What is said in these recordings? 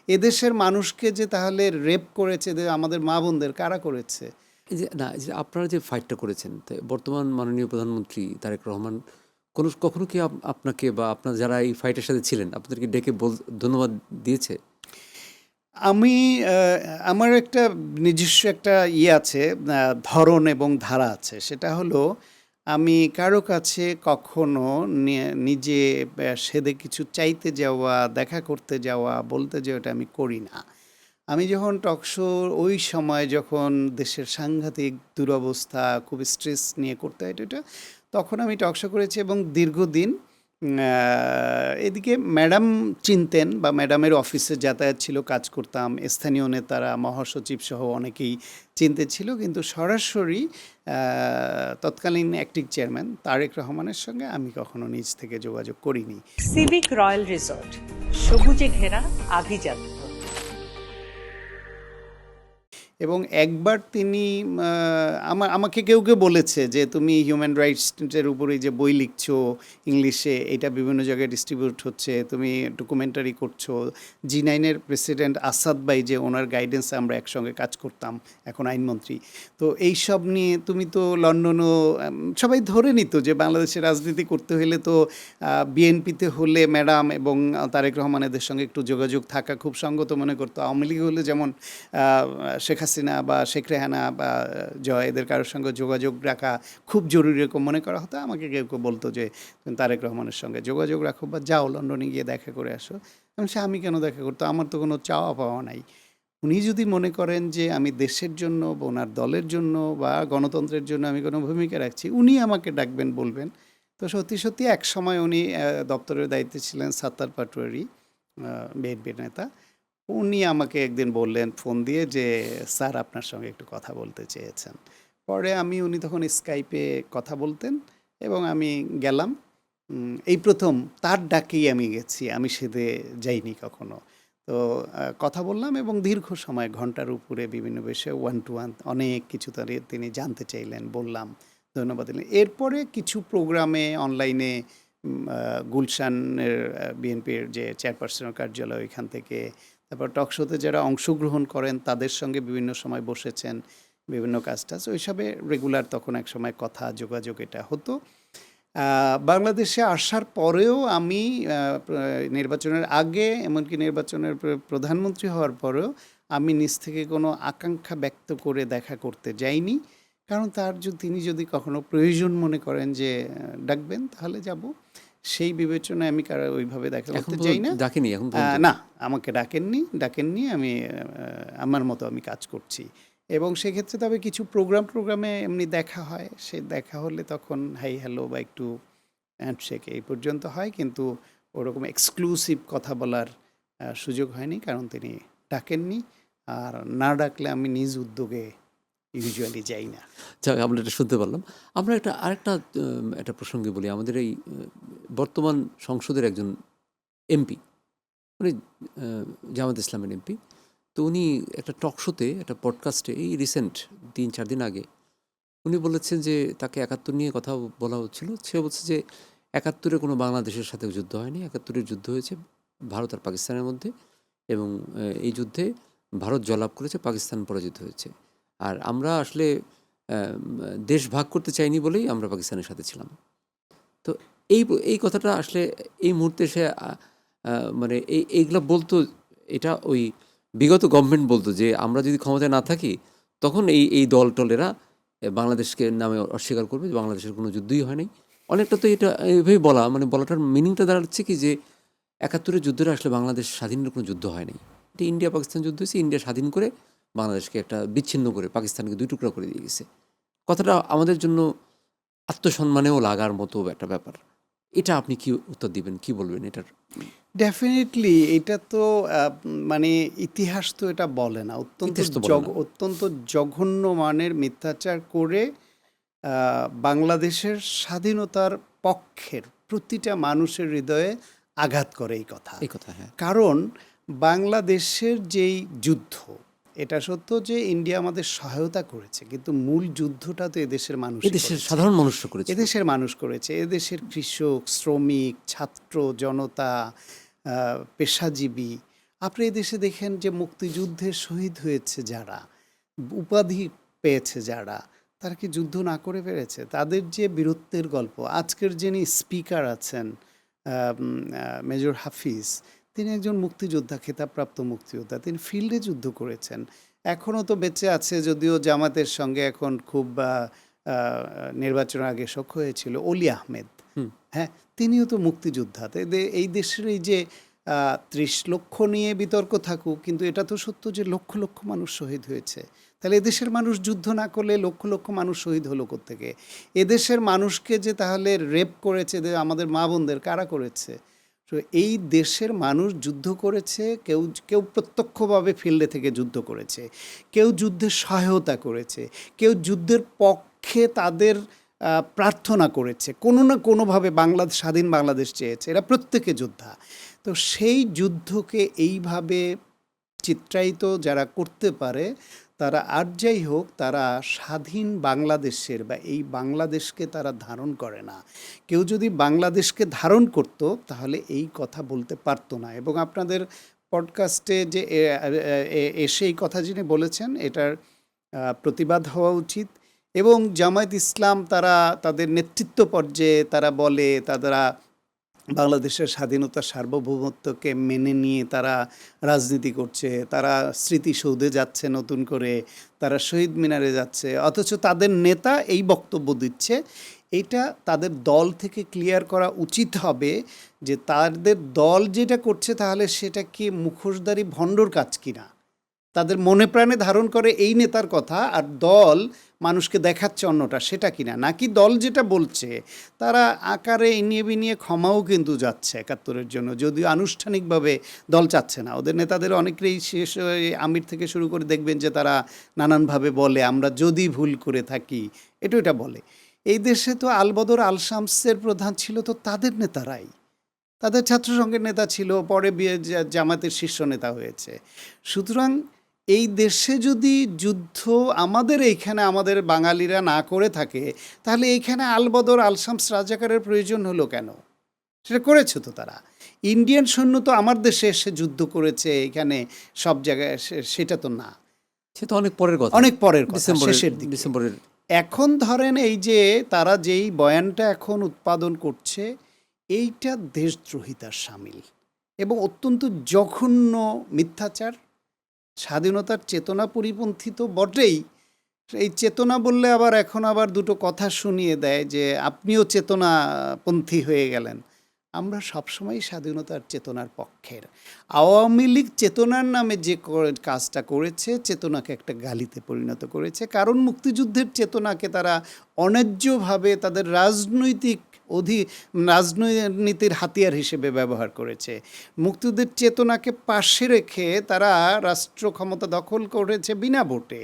এদেশের মানুষকে যে তাহলে রেপ করেছে আমাদের মা বোনদের কারা করেছে? এই যে না, এই যে আপনারা যে ফাইটটা করেছেন, বর্তমান মাননীয় প্রধানমন্ত্রী তারেক রহমান কখনো কি আপনাকে বা আপনার যারা এই ফাইটের সাথে ছিলেন আপনাদেরকে ডেকে ধন্যবাদ দিয়েছে? আমি আমার একটা নিজস্ব একটা ইয়ে আছে, ধরন এবং ধারা আছে। সেটা হলো আমি কারো কাছে কখনো নিজে সেধে কিছু চাইতে যাওয়া, দেখা করতে যাওয়া, বলতে যাওয়া এটা আমি করি না। আমি যখন টকশো ওই সময় যখন দেশের সাংঘাতিক দুরবস্থা, খুব স্ট্রেস নিয়ে করতে হয় এটা, তখন আমি টকশো করেছি এবং দীর্ঘদিন এদিকে ম্যাডাম চিনতেন বা ম্যাডামের অফিসে যাতায়াত ছিল, কাজ করতাম, স্থানীয় নেতারা, মহাসচিব সহ অনেকেই চিনতে ছিল, কিন্তু সরাসরি তৎকালীন অ্যাক্টিং চেয়ারম্যান তারেক রহমানের সঙ্গে আমি কখনো নিজ থেকে যোগাযোগ করিনি। সিভিক রয়্যাল রিসোর্ট, সবুজে ঘেরা আভিজাত্য। এবং একবার তিনি আমাকে কেউ বলেছে যে তুমি হিউম্যান রাইটসের উপরে যে বই লিখছো ইংলিশে, এটা বিভিন্ন জায়গায় ডিস্ট্রিবিউট হচ্ছে, তুমি ডকুমেন্টারি করছো, G9-এর প্রেসিডেন্ট আসাদ ভাই যে ওনার গাইডেন্সে আমরা একসঙ্গে কাজ করতাম, এখন আইনমন্ত্রী, তো এই সব নিয়ে তুমি তো লন্ডনও, সবাই ধরে নিত যে বাংলাদেশে রাজনীতি করতে হলে তো বিএনপিতে হলে ম্যাডাম এবং তারেক রহমান এদের সঙ্গে একটু যোগাযোগ থাকা খুব সঙ্গত মনে করতো। আওয়ামী লীগ হলে যেমন শেখ হাসিনা বা শেখ রেহানা বা জয় এদের কারোর সঙ্গে যোগাযোগ রাখা খুব জরুরি এরকম মনে করা হতো। আমাকে কেউ বলতো যে তুমি তারেক রহমানের সঙ্গে যোগাযোগ রাখো বা যাও লন্ডনে গিয়ে দেখা করে আসো। সে আমি কেন দেখা করতো? আমার তো কোনো চাওয়া পাওয়া নাই। উনি যদি মনে করেন যে আমি দেশের জন্য বা ওনার দলের জন্য বা গণতন্ত্রের জন্য আমি কোনো ভূমিকা রাখছি, উনি আমাকে ডাকবেন, বলবেন। তো সত্যি সত্যি এক সময় উনি দপ্তরের দায়িত্বে ছিলেন, সাত্তার পাটোয়ারি, বিএনপির নেতা। উনি আমাকে একদিন বললেন ফোন দিয়ে যে স্যার আপনার সঙ্গে একটু কথা বলতে চেয়েছেন। পরে উনি তখন স্কাইপে কথা বলতেন এবং আমি গেলাম। এই প্রথম তার ডাকেই আমি গেছি, আমি সেদে যাইনি কখনো। তো কথা বললাম এবং দীর্ঘ সময়, ঘন্টার উপরে বিভিন্ন বিষয়ে ওয়ান টু ওয়ান অনেক কিছু তিনি জানতে চাইলেন, বললাম, ধন্যবাদ দিলেন। এরপরে কিছু প্রোগ্রামে অনলাইনে গুলশানের বিএনপির যে চেয়ারপারসনের কার্যালয়, ওইখান থেকে, তারপর টকশোতে যারা অংশগ্রহণ করেন তাদের সঙ্গে বিভিন্ন সময় বসেছেন, বিভিন্ন কাজ টাজ ওইসবে রেগুলার তখন এক সময় কথা যোগাযোগ এটা হতো। বাংলাদেশে আসার পরেও আমি নির্বাচনের আগে, এমনকি নির্বাচনের প্রধানমন্ত্রী হওয়ার পরেও আমি নিজ থেকে কোনো আকাঙ্ক্ষা ব্যক্ত করে দেখা করতে যাইনি। কারণ তিনি যদি কখনো প্রয়োজন মনে করেন যে ডাকবেন তাহলে যাব, সেই বিবেচনায় আমি ওইভাবে দেখা করতে যাই না। ডাকেনি এখন? না, আমাকে ডাকেননি। আমি আমার মতো আমি কাজ করছি এবং সেক্ষেত্রে তবে কিছু প্রোগ্রামে এমনি দেখা হয়। সে দেখা হলে তখন হাই হ্যালো বা একটু হ্যান্ডশেক এই পর্যন্ত হয়, কিন্তু ওরকম এক্সক্লুসিভ কথা বলার সুযোগ হয়নি, কারণ তিনি ডাকেননি। আর না ডাকলে আমি নিজ উদ্যোগে ইউজুয়ালি যাই না। যাক, আমরা এটা শুনতে পারলাম। আমরা আরেকটা একটা প্রসঙ্গে বলি। আমাদের এই বর্তমান সংসদের একজন এমপি, উনি জামায়াত ইসলামের এমপি। তো উনি একটা টক শোতে, একটা পডকাস্টে এই রিসেন্ট 3-4 দিন আগে উনি বলেছেন যে তাকে 71 নিয়ে কথা বলা হচ্ছিল। সে বলছে যে 71-এ কোনো বাংলাদেশের সাথে যুদ্ধ হয়নি। 71-এর যুদ্ধ হয়েছে ভারত আর পাকিস্তানের মধ্যে, এবং এই যুদ্ধে ভারত জয়লাভ করেছে, পাকিস্তান পরাজিত হয়েছে। আর আমরা আসলে দেশ ভাগ করতে চাইনি বলেই আমরা পাকিস্তানের সাথে ছিলাম। তো এই কথাটা আসলে এই মুহূর্তে সে মানে এইগুলো বলতো, এটা ওই বিগত গভর্নমেন্ট বলতো যে আমরা যদি ক্ষমতায় না থাকি তখন এই দল টলেরা বাংলাদেশকে নামে অস্বীকার করবে যে বাংলাদেশের কোনো যুদ্ধই হয় নাই। অনেকটা তো এটা এইভাবেই বলা, মানে বলাটার মিনিংটা দাঁড়াচ্ছে কি যে 71-এর যুদ্ধটা আসলে বাংলাদেশ স্বাধীনের কোনো যুদ্ধ হয় নাই। এটা ইন্ডিয়া পাকিস্তান যুদ্ধ হয়েছে। ইন্ডিয়া স্বাধীন করে বাংলাদেশকে একটা বিচ্ছিন্ন করে পাকিস্তানকে 2 টুকরা করে দিয়ে গেছে। কথাটা আমাদের জন্য আত্মসম্মানেও লাগার মতো একটা ব্যাপার। এটা আপনি কি উত্তর দিবেন, কি বলবেন এটার? ডেফিনেটলি এটা তো মানে ইতিহাস তো এটা বলে না। অত্যন্ত জঘন্য মানের মিথ্যাচার করে বাংলাদেশের স্বাধীনতার পক্ষের প্রতিটা মানুষের হৃদয়ে আঘাত করে এই কথা। হ্যাঁ। কারণ বাংলাদেশের যেই যুদ্ধ, এটা সত্য যে ইন্ডিয়া আমাদের সহায়তা করেছে, কিন্তু মূল যুদ্ধটা তো এদেশের মানুষ, এদেশের সাধারণ মানুষ করেছে। এদেশের মানুষ করেছে। এদেশের কৃষক, শ্রমিক, ছাত্র জনতা, পেশাজীবী আপনি এই দেশে দেখেন যে মুক্তিযুদ্ধে শহীদ হয়েছে যারা, উপাধি পেয়েছে যারা, তারা কি যুদ্ধ না করে পেরেছে? তাদের যে বীরত্বের গল্প, আজকের যিনি স্পিকার আছেন মেজর হাফিজ, তিনি একজন মুক্তিযোদ্ধা, খেতাবপ্রাপ্ত মুক্তিযোদ্ধা, তিনি ফিল্ডে যুদ্ধ করেছেন, এখনও তো বেঁচে আছে, যদিও জামাতের সঙ্গে এখন খুব নির্বাচনের আগে সখ্য হয়েছিল, অলি আহমেদ। হ্যাঁ, তিনিও তো মুক্তিযোদ্ধা। তো এই দেশের এই যে ৩০ লক্ষ নিয়ে বিতর্ক থাকুক, কিন্তু এটা তো সত্য যে লক্ষ লক্ষ মানুষ শহীদ হয়েছে। তাহলে এদেশের মানুষ যুদ্ধ না করলে লক্ষ লক্ষ মানুষ শহীদ হলো কোত্থেকে? এদেশের মানুষকে যে তাহলে রেপ করেছে আমাদের মা বোনদের, কারা করেছে? তো এই দেশের মানুষ যুদ্ধ করেছে, কেউ কেউ প্রত্যক্ষভাবে ফিল্ডে থেকে যুদ্ধ করেছে, কেউ যুদ্ধের সহায়তা করেছে, কেউ যুদ্ধের পক্ষে তাদের প্রার্থনা করেছে, কোনো না কোনোভাবে স্বাধীন বাংলাদেশ চেয়েছে, এরা প্রত্যেকে যোদ্ধা। তো সেই যুদ্ধকে এইভাবে চিত্রায়িত যারা করতে পারে, তারা আর যাই হোক, তারা স্বাধীন বাংলাদেশের বা এই বাংলাদেশকে তারা ধারণ করে না। কেউ যদি বাংলাদেশকে ধারণ করত তাহলে এই কথা বলতে পারতো না। এবং আপনাদের পডকাস্টে যে এসে এই কথা যিনি বলেছেন, এটার প্রতিবাদ হওয়া উচিত। এবং জামায়াত ইসলাম তারা তাদের নেতৃত্ব পর্যায়ে তারা বলে তারা বাংলাদেশের স্বাধীনতা সার্বভৌমত্বকে মেনে নিয়ে তারা রাজনীতি করছে, তারা স্মৃতিসৌধে যাচ্ছে নতুন করে, তারা শহীদ মিনারে যাচ্ছে, অথচ তাদের নেতা এই বক্তব্য দিচ্ছে। এটা তাদের দল থেকে ক্লিয়ার করা উচিত হবে যে তাদের দল যেটা করছে তাহলে সেটা কি মুখোশধারী ভণ্ডর কাজ কিনা। তাদের মনে প্রাণে ধারণ করে এই নেতার কথা, আর দল মানুষকে দেখাচ্ছে অন্যটা, সেটা কিনা। নাকি দল যেটা বলছে, তারা আকারে ইনিয়ে বিনিয়ে ক্ষমাও কিন্তু যাচ্ছে ৭১-এর জন্য, যদিও আনুষ্ঠানিকভাবে দল চাচ্ছে না। ওদের নেতাদের অনেকেই শেষ আমির থেকে শুরু করে দেখবেন যে তারা নানানভাবে বলে আমরা যদি ভুল করে থাকি, এটা বলে। এই দেশে তো আলবদর আল শামসের প্রধান ছিল তো তাদের নেতারাই, তাদের ছাত্রসংঘের নেতা ছিল, পরে জামাতের শীর্ষ নেতা হয়েছে। সুতরাং এই দেশে যদি যুদ্ধ আমাদের এইখানে আমাদের বাঙালিরা না করে থাকে, তাহলে এইখানে আলবদর আল শামস রাজাকারের প্রয়োজন হলো কেন? সেটা করেছে তো তারা। ইন্ডিয়ান সৈন্য তো আমার দেশে এসে যুদ্ধ করেছে এখানে সব জায়গায়, সেটা তো না, সেটা অনেক পরের কথা, অনেক পরের কথা, শেষের দিকে। ডিসেম্বরের এখন ধরেন এই যে তারা যেই বয়ানটা এখন উৎপাদন করছে, এইটা দেশদ্রোহিতার শামিল এবং অত্যন্ত জঘন্য মিথ্যাচার, স্বাধীনতার চেতনা পরিপন্থী তো বটেই। এই চেতনা বললে এখন আবার দুটো কথা শুনিয়ে দেয় যে আপনিও চেতনাপন্থী হয়ে গেলেন। আমরা সবসময় স্বাধীনতার চেতনার পক্ষের। আওয়ামী লীগ চেতনার নামে যে কাজটা করেছে, চেতনাকে একটা গালিতে পরিণত করেছে। কারণ মুক্তিযুদ্ধের চেতনাকে তারা অন্যায্যভাবে তাদের রাজনীতির হাতিয়ার হিসেবে ব্যবহার করেছে। মুক্তিযুদ্ধের চেতনাকে পাশে রেখে তারা রাষ্ট্র ক্ষমতা দখল করেছে বিনা ভোটে,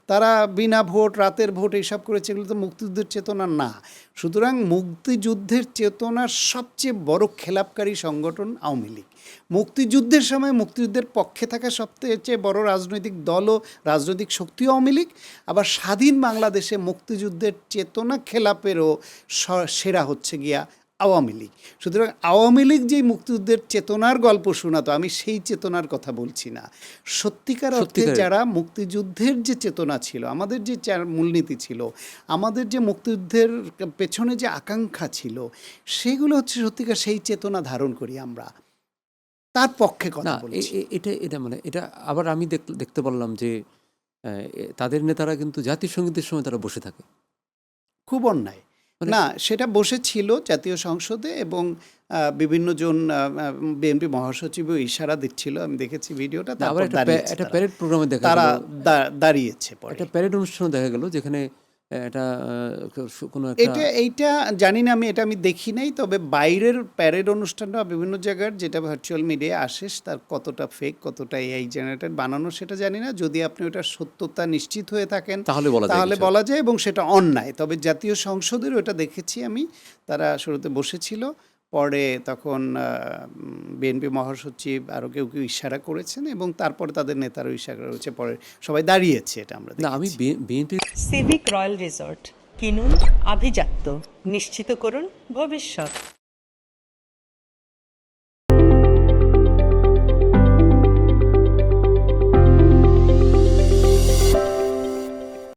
তারা বিনা ভোট, রাতের ভোট এইসব করেছে। এগুলো তো মুক্তিযুদ্ধের চেতনা না। সুতরাং মুক্তিযুদ্ধের চেতনার সবচেয়ে বড় খেলাপকারী সংগঠন আওয়ামী লীগ। মুক্তিযুদ্ধের সময় মুক্তিযুদ্ধের পক্ষে থাকা সবচেয়ে বড় রাজনৈতিক দল ও রাজনৈতিক শক্তি আওয়ামী লীগ। আবার স্বাধীন বাংলাদেশে মুক্তিযুদ্ধের চেতনা খেলাপেরও সেরা হচ্ছে গিয়া আওয়ামী লীগ। সুতরাং আওয়ামী লীগ যেই মুক্তিযুদ্ধের চেতনার গল্প শোনাতো, আমি সেই চেতনার কথা বলছি না। সত্যিকার অর্থে যারা মুক্তিযুদ্ধের যে চেতনা ছিল, আমাদের যে মূলনীতি ছিল, আমাদের যে মুক্তিযুদ্ধের পেছনে যে আকাঙ্ক্ষা ছিল, সেগুলো হচ্ছে সত্যিকার সেই চেতনা ধারণ করি আমরা, তার পক্ষে কথা বলছি। এটা আবার আমি দেখতে পারলাম যে তাদের নেতারা কিন্তু জাতীয় সঙ্গীতের সময় তারা বসে থাকে, খুব অন্যায়। না, সেটা বসেছিল জাতীয় সংসদে এবং বিভিন্ন জন বিএনপি মহাসচিবও ইশারা দিচ্ছিল, আমি দেখেছি ভিডিওটা। তারপর একটা প্যারেড প্রোগ্রামে দেখা তারা দাঁড়িয়েছে, একটা প্যারেড অনুষ্ঠানে দেখা গেল যেখানে এইটা জানি না, আমি দেখি নাই। তবে বাইরের প্যারেড অনুষ্ঠানটা বিভিন্ন জায়গার যেটা ভার্চুয়াল মিডিয়া আসে, তার কতটা ফেক, কতটা এআই জেনারেটেড বানানো সেটা জানি না। যদি আপনি ওটার সত্যতা নিশ্চিত হয়ে থাকেন তাহলে বলা যায়, এবং সেটা অন্যায়। তবে জাতীয় সংসদের ওটা দেখেছি আমি, তারা শুরুতে বসেছিল, পরে তখন বিএনপি মহাসচিব আরও কেউ ইশারা করেছেন এবং তারপরে তাদের নেতারও ইশারা করেছে, পরে সবাই দাঁড়িয়েছে। এটা আমরা বিএনপি সিভিক রয়্যাল রিসর্ট, কিনুন আভিজাত্য, নিশ্চিত করুন ভবিষ্যৎ।